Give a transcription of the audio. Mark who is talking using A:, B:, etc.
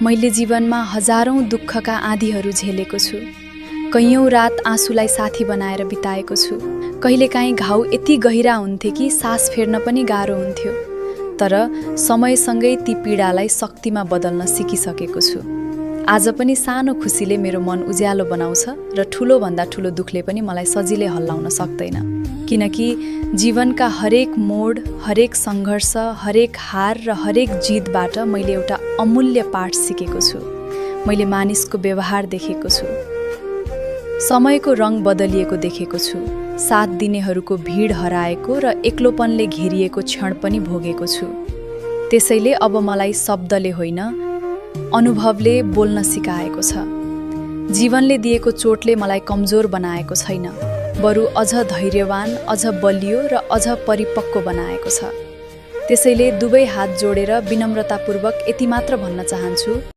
A: मैले जीवनमा हजारौं दुःखका आँधीहरू झेलेको छु। कैयौं रात आँसुलाई साथी बनाएर बिताएको छु। कहिलेकाहीँ घाउ यति गहिरा हुन्थे कि सास फेर्न पनि गाह्रो हुन्थ्यो। तर समयसँगै ती पीडालाई शक्तिमा बदल्न सिकिसकेको छु। आज पनि सानो खुसीले मेरो मन उज्यालो बनाउँछ र ठुलो भन्दा ठुलो दुःखले पनि मलाई सजिलै हल्लाउन सक्दैन। किनकि जीवनका हरेक मोड, हरेक सङ्घर्ष, हरेक हार र हरेक जितबाट मैले एउटा अमूल्य पाठ सिकेको छु। मैले मानिसको व्यवहार देखेको छु, समयको रङ बदलिएको देखेको छु, साथ दिनेहरूको भिड हराएको र एक्लोपनले घेरिएको क्षण पनि भोगेको छु। त्यसैले अब मलाई शब्दले होइन, अनुभवले बोल्न सिकाएको छ। जीवनले दिएको चोटले मलाई कमजोर बनाएको छैन, बरु अझ धैर्यवान, अझ बलियो र अझ परिपक्व बनाएको छ। त्यसैले दुवै हात जोडेर विनम्रतापूर्वक यति मात्र भन्न चाहन्छु,